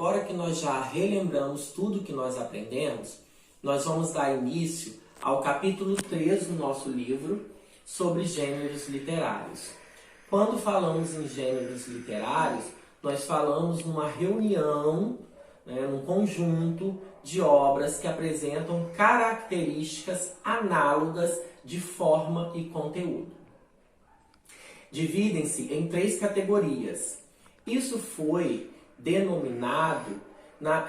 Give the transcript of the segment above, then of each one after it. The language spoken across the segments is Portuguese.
agora que nós já relembramos tudo que nós aprendemos, nós vamos dar início ao capítulo 3 do nosso livro sobre gêneros literários. Quando falamos em gêneros literários, nós falamos numa reunião, num conjunto de obras que apresentam características análogas de forma e conteúdo. Dividem-se em 3 categorias. Isso foi denominado,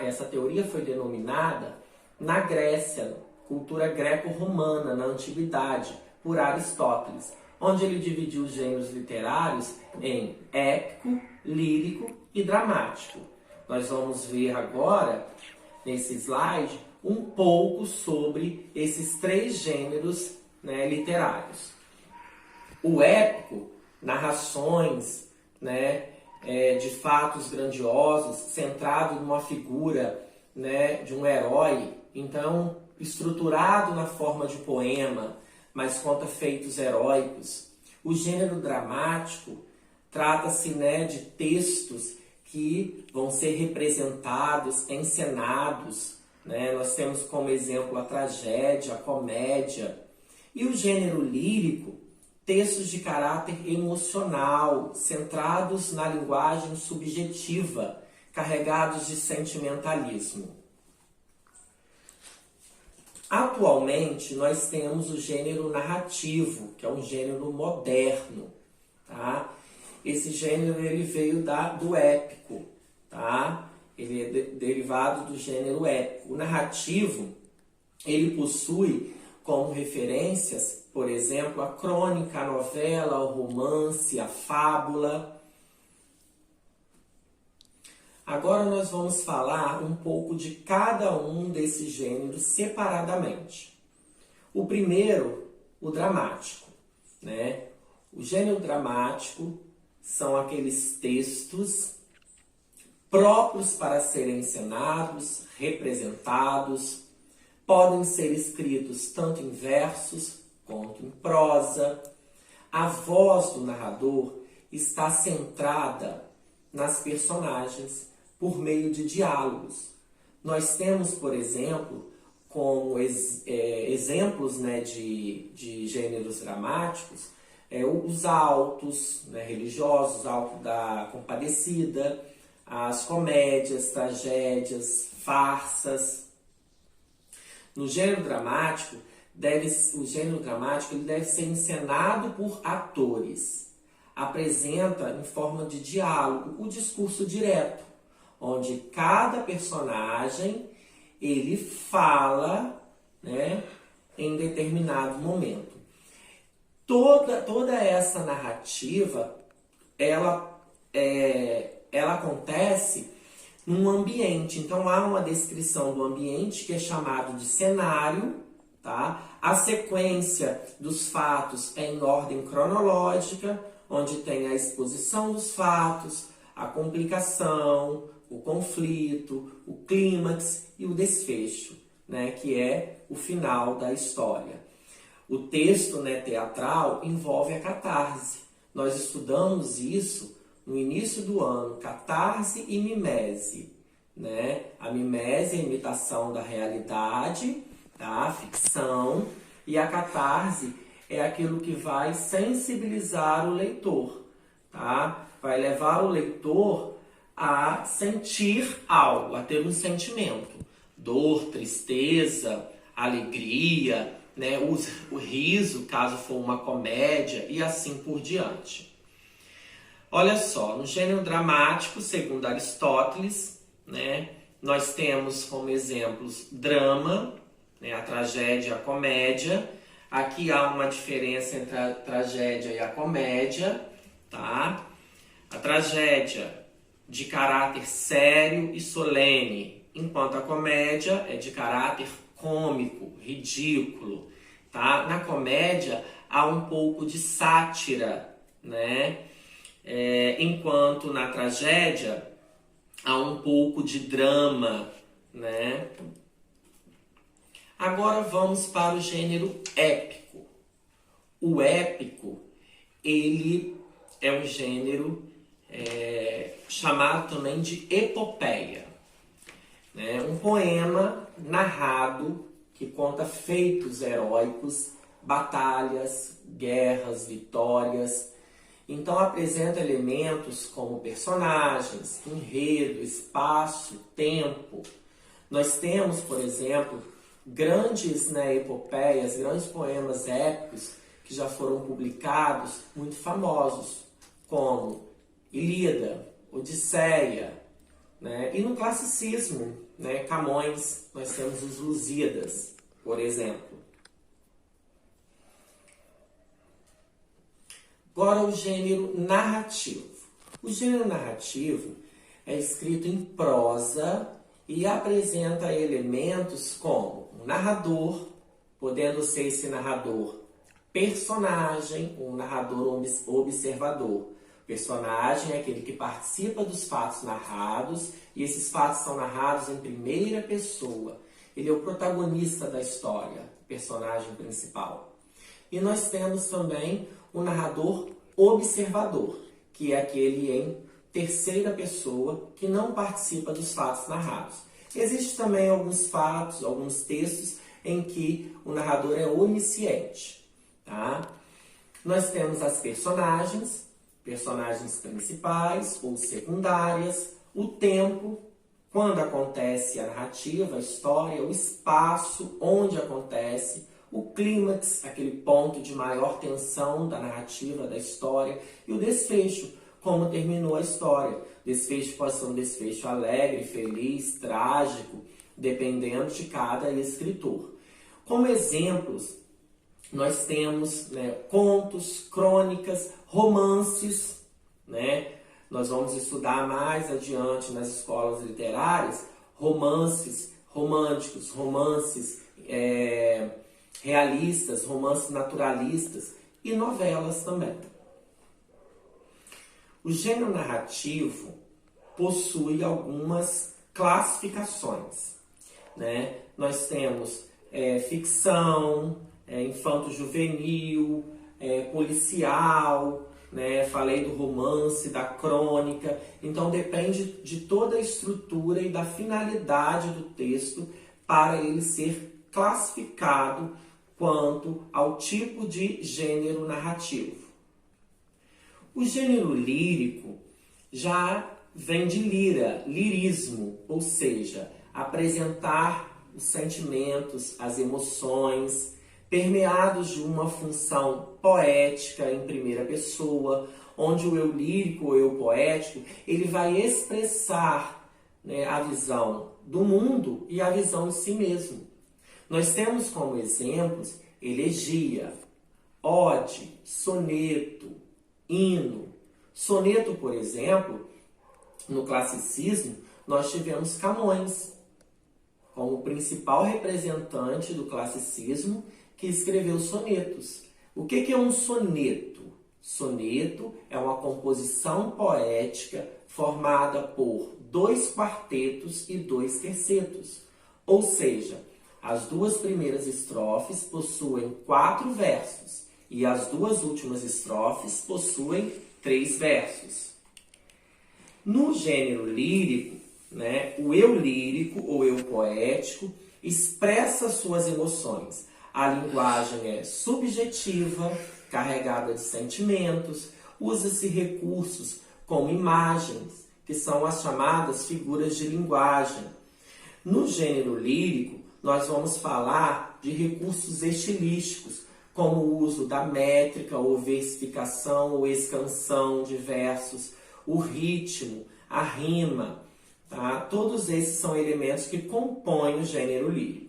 essa teoria foi denominada na Grécia, cultura greco-romana, na antiguidade, por Aristóteles, onde ele dividiu os gêneros literários em épico, lírico e dramático. Nós vamos ver agora, nesse slide, um pouco sobre esses 3 gêneros literários. O épico, narrações de fatos grandiosos, centrado numa figura de um herói, então estruturado na forma de poema, mas conta feitos heróicos. O gênero dramático trata-se de textos que vão ser representados, encenados. Nós temos como exemplo a tragédia, a comédia. E o gênero lírico, textos de caráter emocional, centrados na linguagem subjetiva, carregados de sentimentalismo. Atualmente, nós temos o gênero narrativo, que é um gênero moderno. Tá? Esse gênero ele veio do épico. Tá? Ele é derivado do gênero épico. O narrativo ele possui como referências, por exemplo, a crônica, a novela, o romance, a fábula. Agora nós vamos falar um pouco de cada um desses gêneros separadamente. O primeiro, o dramático. O gênero dramático são aqueles textos próprios para serem encenados, representados, podem ser escritos tanto em versos quanto em prosa. A voz do narrador está centrada nas personagens por meio de diálogos. Nós temos, por exemplo, como exemplos de gêneros dramáticos, os autos religiosos, Auto da Compadecida, as comédias, tragédias, farsas. No gênero dramático, o gênero dramático ele deve ser encenado por atores. Apresenta em forma de diálogo o discurso direto, onde cada personagem ele fala em determinado momento. Toda essa narrativa ela acontece num ambiente. Então há uma descrição do ambiente que é chamado de cenário. Tá? A sequência dos fatos é em ordem cronológica, onde tem a exposição dos fatos, a complicação, o conflito, o clímax e o desfecho, que é o final da história. O texto teatral envolve a catarse. Nós estudamos isso no início do ano, catarse e mimese. A mimese é a imitação da realidade, a ficção, e a catarse é aquilo que vai sensibilizar o leitor. Tá? Vai levar o leitor a sentir algo, a ter um sentimento. Dor, tristeza, alegria, o riso, caso for uma comédia, e assim por diante. Olha só, no gênero dramático, segundo Aristóteles, nós temos como exemplos drama, a tragédia e a comédia. Aqui há uma diferença entre a tragédia e a comédia. Tá? A tragédia de caráter sério e solene, enquanto a comédia é de caráter cômico, ridículo. Tá? Na comédia há um pouco de sátira, enquanto na tragédia há um pouco de drama. Agora vamos para o gênero épico. O épico, ele é um gênero chamado também de epopeia. né? Um poema narrado que conta feitos heróicos, batalhas, guerras, vitórias. Então apresenta elementos como personagens, enredo, espaço, tempo. Nós temos, por exemplo, grandes, né, epopeias, grandes poemas épicos que já foram publicados, muito famosos, como Ilíada, Odisseia, né? E no classicismo, né, Camões, nós temos os Lusíadas, por exemplo. Agora o gênero narrativo. O gênero narrativo é escrito em prosa e apresenta elementos como um narrador, podendo ser esse narrador personagem, um narrador observador. O personagem é aquele que participa dos fatos narrados e esses fatos são narrados em primeira pessoa. Ele é o protagonista da história, o personagem principal. E nós temos também o narrador observador, que é aquele em terceira pessoa que não participa dos fatos narrados. Existem também alguns fatos, alguns textos em que o narrador é onisciente. Tá? Nós temos as personagens principais ou secundárias, o tempo, quando acontece a narrativa, a história, o espaço onde acontece, o clímax, aquele ponto de maior tensão da narrativa, da história, e o desfecho, como terminou a história. Desfecho pode ser um desfecho alegre, feliz, trágico, dependendo de cada escritor. Como exemplos, nós temos, né, contos, crônicas, romances, né? Nós vamos estudar mais adiante nas escolas literárias romances românticos, romances realistas, romances naturalistas e novelas também. O gênero narrativo possui algumas classificações, né? Nós temos ficção, infanto-juvenil, policial, né? Falei do romance, da crônica. Então depende de toda a estrutura e da finalidade do texto para ele ser classificado quanto ao tipo de gênero narrativo. O gênero lírico já vem de lira, lirismo, ou seja, apresentar os sentimentos, as emoções, permeados de uma função poética em primeira pessoa, onde o eu lírico, o eu poético, ele vai expressar, né, a visão do mundo e a visão de si mesmo. Nós temos como exemplos elegia, ode, soneto, hino. Soneto, por exemplo, no classicismo, nós tivemos Camões como principal representante do classicismo que escreveu sonetos. O que é um soneto? Soneto é uma composição poética formada por 2 quartetos e 2 tercetos. Ou seja, as 2 primeiras estrofes possuem 4 versos e as 2 últimas estrofes possuem 3 versos. No gênero lírico, né, o eu lírico ou eu poético expressa suas emoções. A linguagem é subjetiva, carregada de sentimentos, usa-se recursos como imagens, que são as chamadas figuras de linguagem. No gênero lírico, nós vamos falar de recursos estilísticos, como o uso da métrica ou versificação ou escansão de versos, o ritmo, a rima, tá? Todos esses são elementos que compõem o gênero lírico.